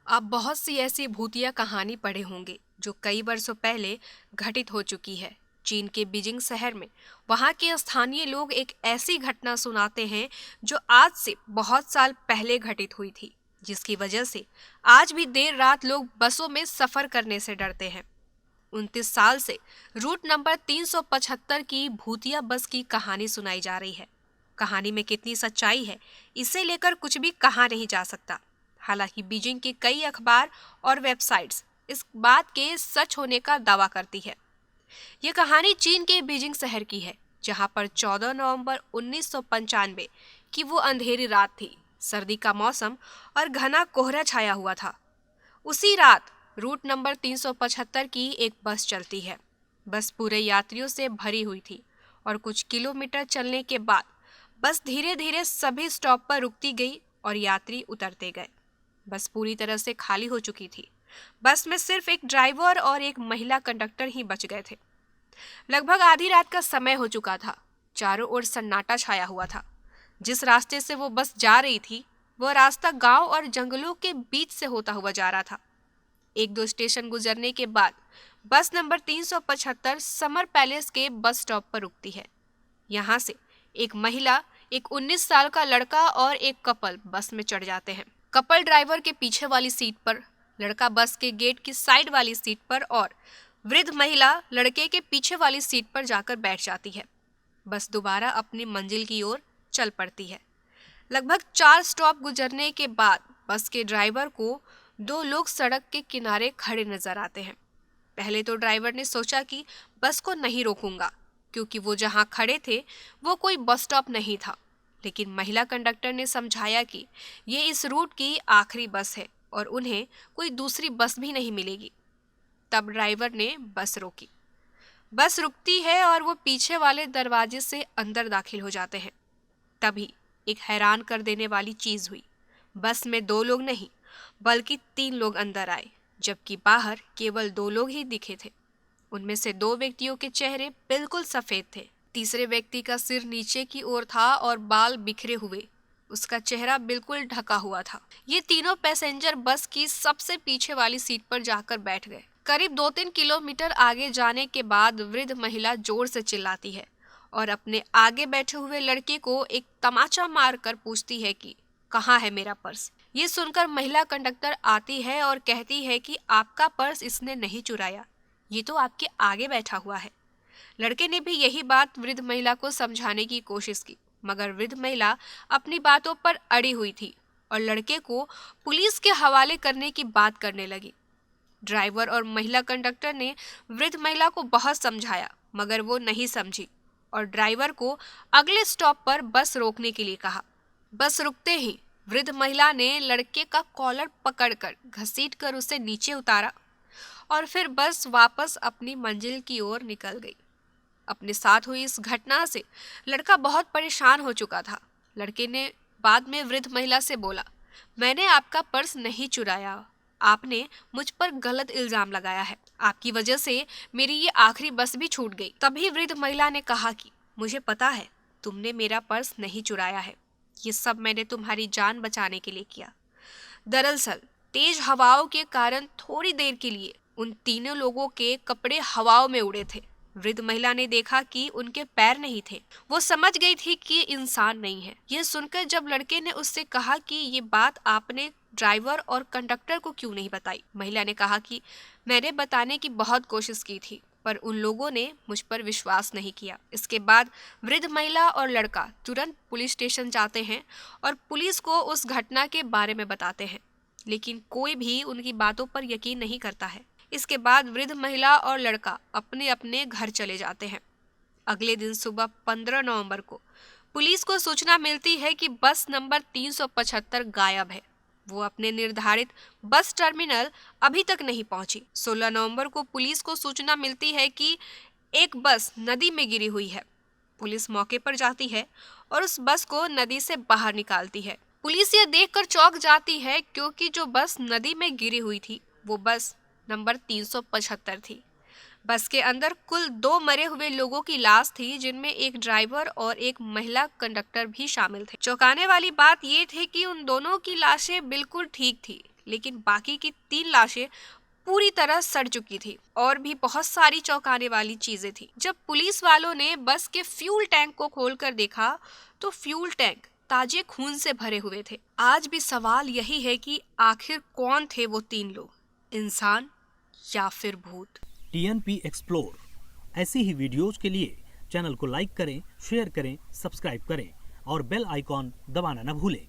आप बहुत सी ऐसी भूतिया कहानी पढ़े होंगे जो कई वर्षों पहले घटित हो चुकी है। चीन के बीजिंग शहर में वहाँ के स्थानीय लोग एक ऐसी घटना सुनाते हैं जो आज से बहुत साल पहले घटित हुई थी, जिसकी वजह से आज भी देर रात लोग बसों में सफर करने से डरते हैं। 29 साल से रूट नंबर 375 की भूतिया बस की कहानी सुनाई जा रही है। कहानी में कितनी सच्चाई है, इसे लेकर कुछ भी कहा नहीं जा सकता। हालांकि बीजिंग के कई अखबार और वेबसाइट्स इस बात के सच होने का दावा करती है। ये कहानी चीन के बीजिंग शहर की है, जहां पर 14 नवंबर 1995 की वो अंधेरी रात थी। सर्दी का मौसम और घना कोहरा छाया हुआ था। उसी रात रूट नंबर 375 की एक बस चलती है। बस पूरे यात्रियों से भरी हुई थी और कुछ किलोमीटर चलने के बाद बस धीरे धीरे सभी स्टॉप पर रुकती गई और यात्री उतरते गए। बस पूरी तरह से खाली हो चुकी थी। बस में सिर्फ एक ड्राइवर और एक महिला कंडक्टर ही बच गए थे। लगभग आधी रात का समय हो चुका था। चारों ओर सन्नाटा छाया हुआ था। जिस रास्ते से वो बस जा रही थी, वह रास्ता गांव और जंगलों के बीच से होता हुआ जा रहा था। एक दो स्टेशन गुजरने के बाद बस नंबर 375 समर पैलेस के बस स्टॉप पर रुकती है। यहाँ से एक महिला, एक 19 साल का लड़का और एक कपल बस में चढ़ जाते हैं। कपल ड्राइवर के पीछे वाली सीट पर, लड़का बस के गेट की साइड वाली सीट पर और वृद्ध महिला लड़के के पीछे वाली सीट पर जाकर बैठ जाती है। बस दोबारा अपनी मंजिल की ओर चल पड़ती है। लगभग 4 स्टॉप गुजरने के बाद बस के ड्राइवर को दो लोग सड़क के किनारे खड़े नजर आते हैं। पहले तो ड्राइवर ने सोचा कि बस को नहीं रोकूंगा, क्योंकि वो जहां खड़े थे वो कोई बस स्टॉप नहीं था। लेकिन महिला कंडक्टर ने समझाया कि ये इस रूट की आखिरी बस है और उन्हें कोई दूसरी बस भी नहीं मिलेगी। तब ड्राइवर ने बस रोकी। बस रुकती है और वो पीछे वाले दरवाजे से अंदर दाखिल हो जाते हैं। तभी एक हैरान कर देने वाली चीज हुई। बस में 2 लोग नहीं, बल्कि 3 लोग अंदर आए, जबकि बाहर केवल 2 लोग ही दिखे थे। उनमें से 2 व्यक्तियों के चेहरे बिल्कुल सफेद थे। तीसरे व्यक्ति का सिर नीचे की ओर था और बाल बिखरे हुए। उसका चेहरा बिल्कुल ढका हुआ था। ये तीनों पैसेंजर बस की सबसे पीछे वाली सीट पर जाकर बैठ गए। करीब 2-3 किलोमीटर आगे जाने के बाद वृद्ध महिला जोर से चिल्लाती है और अपने आगे बैठे हुए लड़के को एक तमाचा मारकर पूछती है कि कहाँ है मेरा पर्स। ये सुनकर महिला कंडक्टर आती है और कहती है कि आपका पर्स इसने नहीं चुराया, ये तो आपके आगे बैठा हुआ है। लड़के ने भी यही बात वृद्ध महिला को समझाने की कोशिश की, मगर वृद्ध महिला अपनी बातों पर अड़ी हुई थी और लड़के को पुलिस के हवाले करने की बात करने लगी। ड्राइवर और महिला कंडक्टर ने वृद्ध महिला को बहुत समझाया, मगर वो नहीं समझी और ड्राइवर को अगले स्टॉप पर बस रोकने के लिए कहा। बस रुकते ही वृद्ध महिला ने लड़के का कॉलर पकड़कर घसीटकर उसे नीचे उतारा और फिर बस वापस अपनी मंजिल की ओर निकल गई। अपने साथ हुई इस घटना से लड़का बहुत परेशान हो चुका था। लड़के ने बाद में वृद्ध महिला से बोला, मैंने आपका पर्स नहीं चुराया, आपने मुझ पर गलत इल्जाम लगाया है। आपकी वजह से मेरी ये आखिरी बस भी छूट गई। तभी वृद्ध महिला ने कहा कि मुझे पता है तुमने मेरा पर्स नहीं चुराया है, ये सब मैंने तुम्हारी जान बचाने के लिए किया। दरअसल तेज हवाओं के कारण थोड़ी देर के लिए उन तीनों लोगों के कपड़े हवाओं में उड़े थे। वृद्ध महिला ने देखा कि उनके पैर नहीं थे। वो समझ गई थी कि ये इंसान नहीं है। यह सुनकर जब लड़के ने उससे कहा कि ये बात आपने ड्राइवर और कंडक्टर को क्यों नहीं बताई, महिला ने कहा कि मैंने बताने की बहुत कोशिश की थी, पर उन लोगों ने मुझ पर विश्वास नहीं किया। इसके बाद वृद्ध महिला और लड़का तुरंत पुलिस स्टेशन जाते हैं और पुलिस को उस घटना के बारे में बताते हैं, लेकिन कोई भी उनकी बातों पर यकीन नहीं करता है। इसके बाद वृद्ध महिला और लड़का अपने अपने घर चले जाते हैं। अगले दिन सुबह 15 नवंबर को पुलिस को सूचना मिलती है कि बस नंबर 375 गायब है। वो अपने निर्धारित बस टर्मिनल अभी तक नहीं पहुंची। 16 नवंबर को पुलिस को सूचना मिलती है कि एक बस नदी में गिरी हुई है। पुलिस मौके पर जाती है और उस बस को नदी से बाहर निकालती है। पुलिस ये देखकर चौंक जाती है, क्योंकि जो बस नदी में गिरी हुई थी वो बस नंबर 375 थी। बस के अंदर कुल 2 मरे हुए लोगों की लाश थी, जिनमें एक ड्राइवर और एक महिला कंडक्टर भी शामिल थे। चौंकाने वाली बात ये थी कि उन दोनों की लाशें बिल्कुल ठीक थी, लेकिन बाकी की 3 लाशें पूरी तरह सड़ चुकी थी और भी बहुत सारी चौंकाने वाली चीजें थी। जब पुलिस वालों ने बस के फ्यूल टैंक को खोलकर देखा तो फ्यूल टैंक ताजे खून से भरे हुए थे। आज भी सवाल यही है कि आखिर कौन थे वो 3 लोग, इंसान या फिर भूत। टीएनपी एक्सप्लोर ऐसी ही वीडियोज के लिए चैनल को लाइक करें, शेयर करें, सब्सक्राइब करें और बेल आइकॉन दबाना न भूलें।